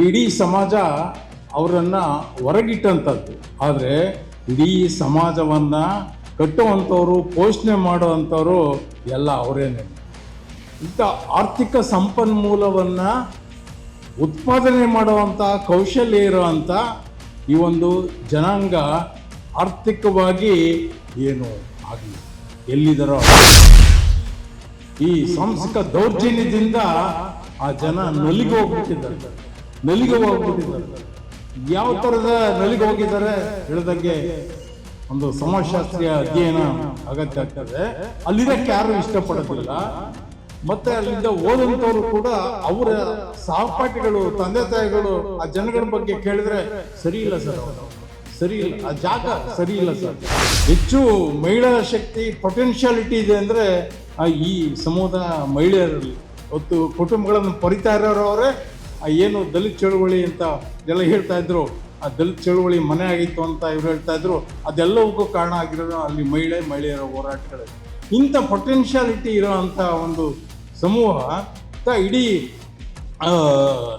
ಇಡೀ ಸಮಾಜ ಅವರನ್ನು ಹೊರಗಿಟ್ಟಂಥದ್ದು. ಆದರೆ ಇಡೀ ಸಮಾಜವನ್ನು ಕಟ್ಟುವಂಥವ್ರು, ಪೋಷಣೆ ಮಾಡುವಂಥವ್ರು ಎಲ್ಲ ಅವರೇನೆ. ಇಂಥ ಆರ್ಥಿಕ ಸಂಪನ್ಮೂಲವನ್ನು ಉತ್ಪಾದನೆ ಮಾಡುವಂಥ ಕೌಶಲ್ಯ ಇರುವಂಥ ಈ ಒಂದು ಜನಾಂಗ ಆರ್ಥಿಕವಾಗಿ ಏನು ಆಗಲಿ ಎಲ್ಲಿದ್ದಾರೋ ಈ ಸಾಂಸ್ಥಿಕ ದೌರ್ಜನ್ಯದಿಂದ ಆ ಜನ ನಲಿಗೆ ಹೋಗ್ಬಿಟ್ಟಿದ್ದಾರೆ. ಯಾವ ಥರದ ನಲಿಗೆ ಹೋಗಿದ್ದಾರೆ ಹೇಳಿದಂಗೆ ಒಂದು ಸಮಾಜಶಾಸ್ತ್ರೀಯ ಅಧ್ಯಯನ ಅಗತ್ಯ ಆಗ್ತದೆ. ಅಲ್ಲಿದ್ದಕ್ಕೆ ಯಾರು ಇಷ್ಟಪಡೋದಿಲ್ಲ. ಮತ್ತೆ ಅಲ್ಲಿಂದ ಓದಂಥವ್ರು ಕೂಡ ಅವರ ಸಹಪಾಠಿಗಳು, ತಂದೆ ತಾಯಿಗಳು ಆ ಜನಗಳ ಬಗ್ಗೆ ಕೇಳಿದ್ರೆ ಸರಿ ಇಲ್ಲ ಸರ್, ಸರಿ ಇಲ್ಲ, ಆ ಜಾಗ ಸರಿ ಇಲ್ಲ ಸರ್. ಹೆಚ್ಚು ಮಹಿಳಾ ಶಕ್ತಿ ಪೊಟೆನ್ಷಿಯಾಲಿಟಿ ಇದೆ ಅಂದರೆ ಈ ಸಮುದಾಯ ಮಹಿಳೆಯರಲ್ಲಿ ಹೊತ್ತು ಕುಟುಂಬಗಳನ್ನು ಪರಿತಾ ಇರೋರವರೇ ಏನು ದಲಿತ ಚಳುವಳಿ ಅಂತ ಎಲ್ಲ ಹೇಳ್ತಾ ಇದ್ರು. ಆ ದಲಿತ ಚಳುವಳಿ ಮನೆ ಆಗಿತ್ತು ಅಂತ ಇವ್ರು ಹೇಳ್ತಾ ಇದ್ರು. ಅದೆಲ್ಲವಕ್ಕೂ ಕಾರಣ ಆಗಿರೋದು ಅಲ್ಲಿ ಮಹಿಳೆಯರ ಹೋರಾಟಗಳು. ಇಂಥ ಪೊಟೆನ್ಷಿಯಾಲಿಟಿ ಇರೋವಂಥ ಒಂದು ಸಮೂಹ ಇಡೀ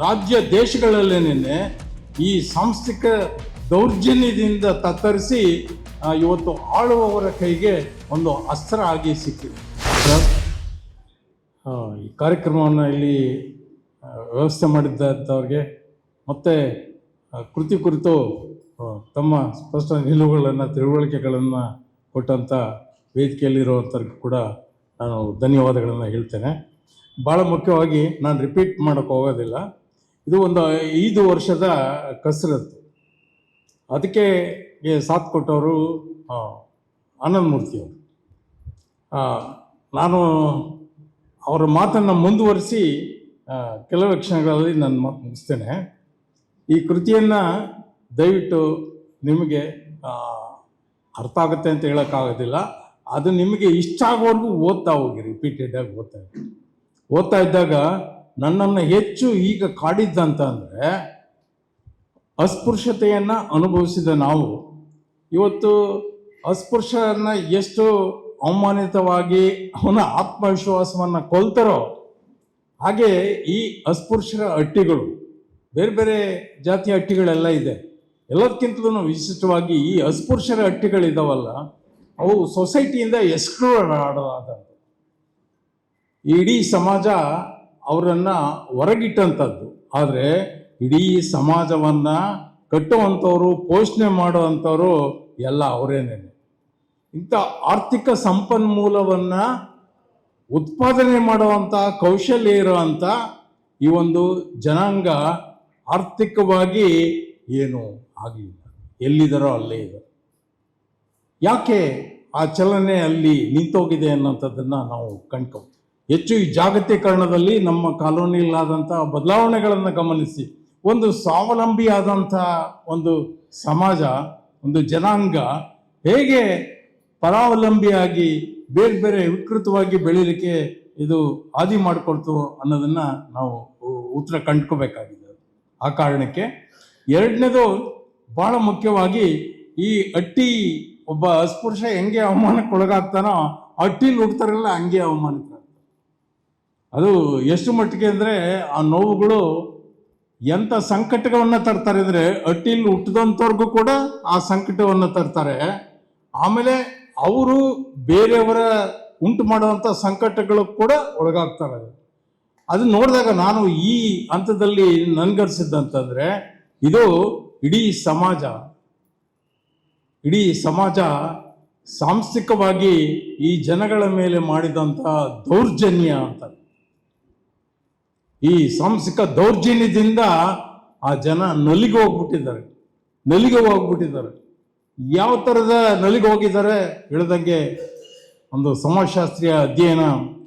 ರಾಜ್ಯ ದೇಶಗಳಲ್ಲೇನೆ ಈ ಸಾಂಸ್ಥಿಕ ದೌರ್ಜನ್ಯದಿಂದ ತತ್ತರಿಸಿ ಇವತ್ತು ಆಳುವವರ ಕೈಗೆ ಒಂದು ಅಸ್ತ್ರ ಆಗಿ ಸಿಕ್ಕಿದೆ. ಈ ಕಾರ್ಯಕ್ರಮವನ್ನು ಇಲ್ಲಿ ವ್ಯವಸ್ಥೆ ಮಾಡಿದ್ದವ್ರಿಗೆ ಮತ್ತು ಕೃತಿ ಕುರಿತು ತಮ್ಮ ಸ್ಪಷ್ಟ ನಿಲುವುಗಳನ್ನು, ತಿಳುವಳಿಕೆಗಳನ್ನು ಕೊಟ್ಟಂಥ ವೇದಿಕೆಯಲ್ಲಿರುವಂಥವ್ರಿಗೆ ಕೂಡ ನಾನು ಧನ್ಯವಾದಗಳನ್ನು ಹೇಳ್ತೇನೆ. ಭಾಳ ಮುಖ್ಯವಾಗಿ ನಾನು ರಿಪೀಟ್ ಮಾಡೋಕ್ಕೆ ಹೋಗೋದಿಲ್ಲ. ಇದು ಒಂದು 5 ವರ್ಷದ ಕಸರತ್ತು. ಅದಕ್ಕೆ ಸಾಥ್ ಕೊಟ್ಟವರು ಆನಂದ್ ಮೂರ್ತಿಯವರು. ನಾನು ಅವರ ಮಾತನ್ನು ಮುಂದುವರಿಸಿ ಕೆಲವು ಕ್ಷಣಗಳಲ್ಲಿ ನಾನು ಮಾತು ಮುಗಿಸ್ತೇನೆ. ಈ ಕೃತಿಯನ್ನು ದಯವಿಟ್ಟು ನಿಮಗೆ ಅರ್ಥ ಆಗುತ್ತೆ ಅಂತ ಹೇಳೋಕ್ಕಾಗೋದಿಲ್ಲ. ಅದು ನಿಮಗೆ ಇಷ್ಟ ಆಗೋವರೆಗೂ ಓದ್ತಾ ಹೋಗಿ, ರಿಪೀಟೆಡಾಗಿ ಓದ್ತಾ ಇದ್ದಾಗ ನನ್ನನ್ನು ಹೆಚ್ಚು ಈಗ ಕಾಡಿದ್ದಂತ ಅಂದರೆ ಅಸ್ಪೃಶ್ಯತೆಯನ್ನು ಅನುಭವಿಸಿದ ನಾವು ಇವತ್ತು ಅಸ್ಪೃಶ್ಯರನ್ನು ಎಷ್ಟು ಅವಮಾನಿತವಾಗಿ ಅವನ ಆತ್ಮವಿಶ್ವಾಸವನ್ನು ಕೊಲ್ತಾರೋ ಹಾಗೆ ಈ ಅಸ್ಪೃಶ್ಯರ ಹಟ್ಟಿಗಳು, ಬೇರೆ ಬೇರೆ ಜಾತಿಯ ಹಟ್ಟಿಗಳೆಲ್ಲ ಇದೆ. ಎಲ್ಲದಕ್ಕಿಂತಲೂ ವಿಶಿಷ್ಟವಾಗಿ ಈ ಅಸ್ಪೃಶ್ಯರ ಹಟ್ಟಿಗಳಿದ್ದಾವಲ್ಲ, ಅವು ಸೊಸೈಟಿಯಿಂದ ಎಕ್ಸ್ಕ್ಲೂಡ್ ಆಡೋದಂಥ. ಇಡೀ ಸಮಾಜ ಅವರನ್ನು ಹೊರಗಿಟ್ಟಂಥದ್ದು. ಆದರೆ ಇಡೀ ಸಮಾಜವನ್ನು ಕಟ್ಟುವಂಥವ್ರು, ಪೋಷಣೆ ಮಾಡುವಂಥವ್ರು ಎಲ್ಲ ಅವರೇನೆ. ಇಂಥ ಆರ್ಥಿಕ ಸಂಪನ್ಮೂಲವನ್ನು ಉತ್ಪಾದನೆ ಮಾಡುವಂಥ ಕೌಶಲ್ಯ ಇರುವಂಥ ಈ ಒಂದು ಜನಾಂಗ ಆರ್ಥಿಕವಾಗಿ ಏನು ಆಗಲಿಲ್ಲ, ಎಲ್ಲಿದ್ದಾರೋ ಅಲ್ಲೇ ಇದೆ. ಯಾಕೆ ಆ ಚಲನೆ ಅಲ್ಲಿ ನಿಂತೋಗಿದೆ ಅನ್ನೋಂಥದ್ದನ್ನು ನಾವು ಕಂಡ್ಕೊಂಡು ಹೆಚ್ಚು ಈ ಜಾಗತೀಕರಣದಲ್ಲಿ ನಮ್ಮ ಕಾಲೋನಿಯಲ್ಲಾದಂಥ ಬದಲಾವಣೆಗಳನ್ನು ಗಮನಿಸಿ ಒಂದು ಸ್ವಾವಲಂಬಿಯಾದಂಥ ಒಂದು ಸಮಾಜ, ಒಂದು ಜನಾಂಗ ಹೇಗೆ ಪರಾವಲಂಬಿಯಾಗಿ ಬೇರೆ ಬೇರೆ ವಿಕೃತವಾಗಿ ಬೆಳೀಲಿಕ್ಕೆ ಇದು ಆದಿ ಮಾಡಿಕೊಳ್ತು ಅನ್ನೋದನ್ನು ನಾವು ಉತ್ತರ ಕಂಡ್ಕೋಬೇಕಾಗಿದೆ. ಆ ಕಾರಣಕ್ಕೆ ಎರಡನೇದು ಭಾಳ ಮುಖ್ಯವಾಗಿ ಈ ಹಟ್ಟಿ ಒಬ್ಬ ಅಸ್ಪೃಶ್ಯ ಹೆಂಗೆ ಅವಮಾನಕ್ಕೊಳಗಾಗ್ತಾನೋ ಹಟ್ಟಿಲಿ ಹುಡ್ತಾರಲ್ಲ ಹಂಗೆ ಅವಮಾನಿತ. ಅದು ಎಷ್ಟು ಮಟ್ಟಿಗೆ ಅಂದರೆ ಆ ನೋವುಗಳು ಎಂಥ ಸಂಕಟವನ್ನು ತರ್ತಾರೆ ಅಂದರೆ ಹಟ್ಟಿಲಿ ಹುಟ್ಟಿದಂಥವ್ರಿಗೂ ಕೂಡ ಆ ಸಂಕಟವನ್ನು ತರ್ತಾರೆ. ಆಮೇಲೆ ಅವರು ಬೇರೆಯವರ ಉಂಟು ಮಾಡುವಂಥ ಸಂಕಟಗಳು ಕೂಡ ಒಳಗಾಗ್ತಾರೆ. ಅದು ನೋಡಿದಾಗ ನಾನು ಈ ಹಂತದಲ್ಲಿ ನನಗನ್ಸಿದ್ದಂತಂದರೆ ಇದು ಇಡೀ ಸಮಾಜ ಸಾಂಸ್ಥಿಕವಾಗಿ ಈ ಜನಗಳ ಮೇಲೆ ಮಾಡಿದಂಥ ದೌರ್ಜನ್ಯ ಅಂತ. ಈ ಸಾಂಸ್ಥಿಕ ದೌರ್ಜನ್ಯದಿಂದ ಆ ಜನ ನಲಿಗೆ ಹೋಗ್ಬಿಟ್ಟಿದ್ದಾರೆ. ಯಾವ ಥರದ ನಲಿಗೆ ಹೋಗಿದ್ದಾರೆ ಹೇಳಿದಂಗೆ ಒಂದು ಸಮಾಜಶಾಸ್ತ್ರೀಯ ಅಧ್ಯಯನ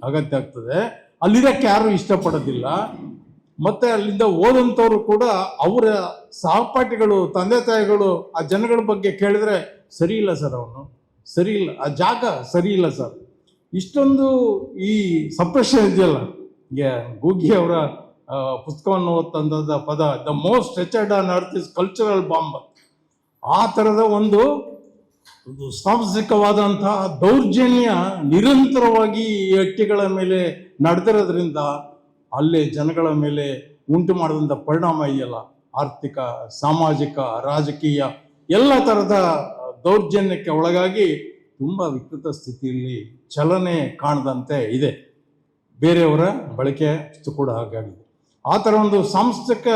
ಅಗತ್ಯ ಆಗ್ತದೆ. ಅಲ್ಲಿದ್ದಕ್ಕೆ ಯಾರು ಇಷ್ಟಪಡೋದಿಲ್ಲ. ಮತ್ತು ಅಲ್ಲಿಂದ ಓದಂಥವ್ರು ಕೂಡ ಅವರ ಸಹಪಾಠಿಗಳು, ತಂದೆ ತಾಯಿಗಳು ಆ ಜನಗಳ ಬಗ್ಗೆ ಕೇಳಿದ್ರೆ ಸರಿ ಇಲ್ಲ ಸರ್, ಅವನು ಸರಿ ಇಲ್ಲ, ಆ ಜಾಗ ಸರಿ ಇಲ್ಲ ಸರ್. ಇಷ್ಟೊಂದು ಈ ಸಪ್ರೆಷನ್ ಇದೆಯಲ್ಲ. ಗೂಗಿ ಅವರ ಪುಸ್ತಕವನ್ನು ಓದ್ತಂದ ಪದ the most Richard on earth is cultural bomb. ಆ ಥರದ ಒಂದು ಸಾಂಸ್ಥಿಕವಾದಂತಹ ದೌರ್ಜನ್ಯ ನಿರಂತರವಾಗಿ ಈ ಹಟ್ಟಿಗಳ ಮೇಲೆ ನಡೆದಿರೋದ್ರಿಂದ ಅಲ್ಲೇ ಜನಗಳ ಮೇಲೆ ಉಂಟು ಮಾಡಿದಂಥ ಪರಿಣಾಮ ಇದೆಯಲ್ಲ, ಆರ್ಥಿಕ, ಸಾಮಾಜಿಕ, ರಾಜಕೀಯ ಎಲ್ಲ ಥರದ ದೌರ್ಜನ್ಯಕ್ಕೆ ಒಳಗಾಗಿ ತುಂಬ ವಿಕೃತ ಸ್ಥಿತಿಯಲ್ಲಿ ಚಲನೆ ಕಾಣದಂತೆ ಇದೆ. ಬೇರೆಯವರ ಬಳಕೆ ಅಷ್ಟು ಕೂಡ ಹಾಗಾಗಿದೆ. ಆ ಥರ ಒಂದು ಸಾಂಸ್ಥಿಕ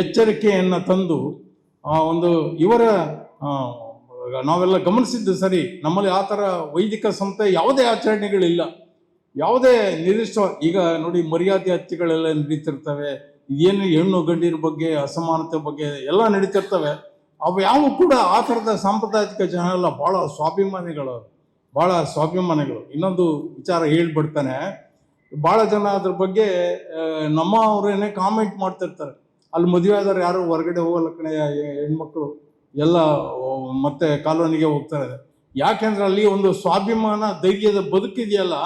ಎಚ್ಚರಿಕೆಯನ್ನು ತಂದು ಒಂದು ಇವರ ನಾವೆಲ್ಲ ಗಮನಿಸಿದ್ದು ಸರಿ, ನಮ್ಮಲ್ಲಿ ಆ ಥರ ವೈದಿಕ ಸಂಸ್ಥೆ ಯಾವುದೇ ಆಚರಣೆಗಳಿಲ್ಲ, ಯಾವುದೇ ನಿರ್ದಿಷ್ಟ. ಈಗ ನೋಡಿ, ಮರ್ಯಾದೆ ಹತ್ಯೆಗಳೆಲ್ಲ ನಡೀತಿರ್ತವೆ, ಏನು ಹೆಣ್ಣು ಗಂಡಿರ ಬಗ್ಗೆ, ಅಸಮಾನತೆ ಬಗ್ಗೆ ಎಲ್ಲ ನಡೀತಿರ್ತವೆ. ಅವು ಯಾವ ಕೂಡ ಆ ಥರದ ಸಾಂಪ್ರದಾಯಿಕ ಜನ ಎಲ್ಲ ಭಾಳ ಸ್ವಾಭಿಮಾನಿಗಳು. ಇನ್ನೊಂದು ವಿಚಾರ ಹೇಳ್ಬಿಡ್ತಾನೆ, ಭಾಳ ಜನ ಅದ್ರ ಬಗ್ಗೆ ನಮ್ಮವ್ರೇನೆ ಕಾಮೆಂಟ್ ಮಾಡ್ತಿರ್ತಾರೆ, ಅಲ್ಲಿ ಮದುವೆ ಆದವ್ರು ಯಾರು ಹೊರಗಡೆ ಹೋಗಲ್ಲ ಕಣೆ, ಹೆಣ್ಮಕ್ಳು ಎಲ್ಲ ಮತ್ತೆ ಕಾಲೋನಿಗೆ ಹೋಗ್ತಾರೆ. ಯಾಕೆಂದ್ರೆ ಅಲ್ಲಿ ಒಂದು ಸ್ವಾಭಿಮಾನ, ಧೈರ್ಯದ ಬದುಕಿದೆಯಲ್ಲ,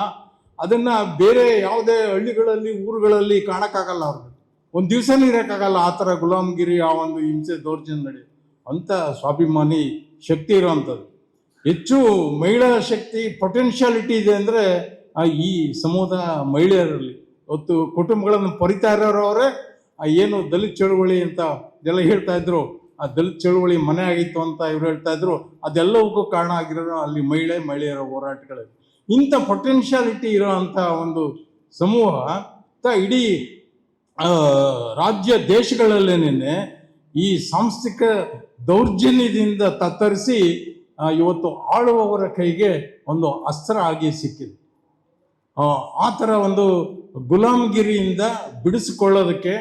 ಅದನ್ನ ಬೇರೆ ಯಾವುದೇ ಹಳ್ಳಿಗಳಲ್ಲಿ, ಊರುಗಳಲ್ಲಿ ಕಾಣಕ್ಕಾಗಲ್ಲ. ಅವ್ರಿಗೆ ಒಂದು ದಿವಸನೂ ಇರೋಕ್ಕಾಗಲ್ಲ. ಆ ಥರ ಗುಲಾಮಗಿರಿ, ಆ ಒಂದು ಹಿಂಸೆ, ದೌರ್ಜನ್ಯ ನಡೆಯುತ್ತೆ. ಅಂಥ ಸ್ವಾಭಿಮಾನಿ ಶಕ್ತಿ ಇರೋವಂಥದ್ದು. ಹೆಚ್ಚು ಮಹಿಳಾ ಶಕ್ತಿ, ಪೊಟೆನ್ಷಿಯಾಲಿಟಿ ಇದೆ ಅಂದರೆ ಈ ಸಮುದಾಯ ಮಹಿಳೆಯರಲ್ಲಿ. ಇವತ್ತು ಕುಟುಂಬಗಳನ್ನು ಪರಿತಾ ಇರೋರವರೇ ಏನು ದಲಿತ ಚಳುವಳಿ ಅಂತ ಎಲ್ಲ ಹೇಳ್ತಾ ಇದ್ರು, ಆ ದಲಿತ ಚಳುವಳಿ ಮನೆ ಆಗಿತ್ತು ಅಂತ ಇವ್ರು ಹೇಳ್ತಾ ಇದ್ರು. ಅದೆಲ್ಲವಕ್ಕೂ ಕಾರಣ ಆಗಿರೋ ಅಲ್ಲಿ ಮಹಿಳೆಯರ ಹೋರಾಟಗಳಲ್ಲಿ. ಇಂಥ ಪೊಟೆನ್ಷಿಯಾಲಿಟಿ ಇರೋವಂಥ ಒಂದು ಸಮೂಹ ಇಡೀ ರಾಜ್ಯ ದೇಶಗಳಲ್ಲೇನೆ ಈ ಸಾಂಸ್ಥಿಕ ದೌರ್ಜನ್ಯದಿಂದ ತತ್ತರಿಸಿ ಇವತ್ತು ಆಳುವವರ ಕೈಗೆ ಒಂದು ಅಸ್ತ್ರ ಆಗಿ ಸಿಕ್ಕಿದೆ. ಆ ಥರ ಒಂದು ಗುಲಾಮಗಿರಿಯಿಂದ ಬಿಡಿಸಿಕೊಳ್ಳೋದಕ್ಕೆ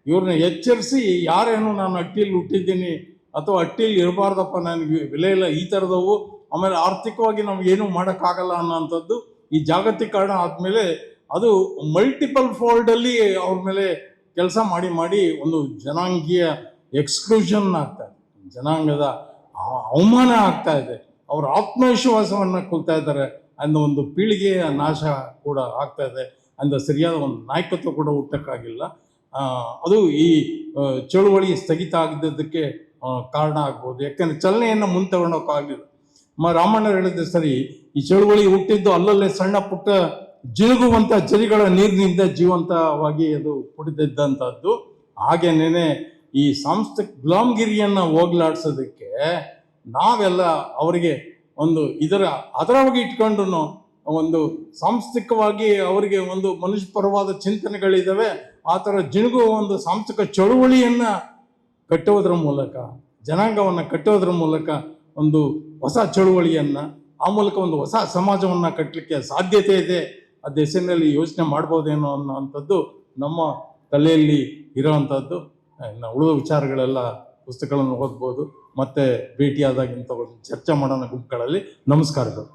ಇವ್ರನ್ನ ಎಚ್ಚರಿಸಿ, ಯಾರೇನು ನಾನು ಅಟ್ಟಿಯಲ್ಲಿ ಹುಟ್ಟಿದ್ದೀನಿ ಅಥವಾ ಅಟ್ಟಿಯಲ್ಲಿ ಇರಬಾರ್ದಪ್ಪ, ನನಗೆ ಬೆಲೆ ಇಲ್ಲ, ಈ ಥರದವು, ಆಮೇಲೆ ಆರ್ಥಿಕವಾಗಿ ನಮಗೇನು ಮಾಡೋಕ್ಕಾಗಲ್ಲ ಅನ್ನೋಂಥದ್ದು ಈ ಜಾಗತೀಕರಣ ಆದಮೇಲೆ ಅದು ಮಲ್ಟಿಪಲ್ ಫೋಲ್ಡಲ್ಲಿ ಅವ್ರ ಮೇಲೆ ಕೆಲಸ ಮಾಡಿ ಒಂದು ಜನಾಂಗೀಯ ಎಕ್ಸ್ಕ್ಲೂಷನ್ ಆಗ್ತಾ ಇದೆ, ಜನಾಂಗದ ಅವಮಾನ ಆಗ್ತಾ ಇದೆ, ಅವ್ರ ಆತ್ಮವಿಶ್ವಾಸವನ್ನು ಕೊಲ್ತಾ ಇದ್ದಾರೆ, ಅನ್ನೋ ಒಂದು ಪೀಳಿಗೆಯ ನಾಶ ಕೂಡ ಆಗ್ತಾ ಇದೆ, ಅಂದ ಸರಿಯಾದ ಒಂದು ನಾಯಕತ್ವ ಕೂಡ ಹುಟ್ಟಕ್ಕಾಗಿಲ್ಲ. ಅದು ಈ ಚಳುವಳಿ ಸ್ಥಗಿತ ಆಗಿದ್ದಕ್ಕೆ ಕಾರಣ ಆಗ್ಬೋದು. ಯಾಕೆಂದರೆ ಚಲನೆಯನ್ನು ಮುಂದೆ ತಗೊಂಡೋಕ್ಕಾಗಲಿಲ್ಲ. ರಾಮಣ್ಣ ಹೇಳಿದ್ದೆ ಸರಿ, ಈ ಚಳುವಳಿ ಹುಟ್ಟಿದ್ದು ಅಲ್ಲಲ್ಲೇ ಸಣ್ಣ ಪುಟ್ಟ ಜಿನುಗುವಂಥ ಜರಿಗಳ ನೀರಿನಿಂದ ಜೀವಂತವಾಗಿ ಅದು ಪುಟಿದಿದ್ದಂಥದ್ದು. ಹಾಗೇನೇನೆ ಈ ಸಾಂಸ್ಥಿಕ ಗುಲಾಮಗಿರಿಯನ್ನು ಹೋಗ್ಲಾಡ್ಸೋದಕ್ಕೆ ನಾವೆಲ್ಲ ಅವರಿಗೆ ಒಂದು ಅದರವಾಗಿ ಇಟ್ಕೊಂಡು ಒಂದು ಸಾಂಸ್ಥಿಕವಾಗಿ ಅವರಿಗೆ ಒಂದು ಮನುಷ್ಯಪರವಾದ ಚಿಂತನೆಗಳಿದ್ದಾವೆ. ಆ ಥರ ಜಿನುಗುವ ಒಂದು ಸಾಂಸ್ಥಿಕ ಚಳುವಳಿಯನ್ನು ಕಟ್ಟುವುದರ ಮೂಲಕ, ಜನಾಂಗವನ್ನು ಕಟ್ಟೋದ್ರ ಮೂಲಕ ಒಂದು ಹೊಸ ಚಳುವಳಿಯನ್ನು, ಆ ಮೂಲಕ ಒಂದು ಹೊಸ ಸಮಾಜವನ್ನು ಕಟ್ಟಲಿಕ್ಕೆ ಸಾಧ್ಯತೆ ಇದೆ. ಆ ದಿಸೆಯಲ್ಲಿ ಯೋಚನೆ ಮಾಡ್ಬೋದೇನೋ ಅನ್ನೋವಂಥದ್ದು ನಮ್ಮ ತಲೆಯಲ್ಲಿ ಇರೋವಂಥದ್ದು. ಉಳಿದ ವಿಚಾರಗಳೆಲ್ಲ ಪುಸ್ತಕಗಳನ್ನು ಓದ್ಬೋದು, ಮತ್ತೆ ಭೇಟಿಯಾದಾಗ ಇಂಥ ಚರ್ಚೆ ಮಾಡೋಣ ಗುಂಪುಗಳಲ್ಲಿ. ನಮಸ್ಕಾರಗಳು.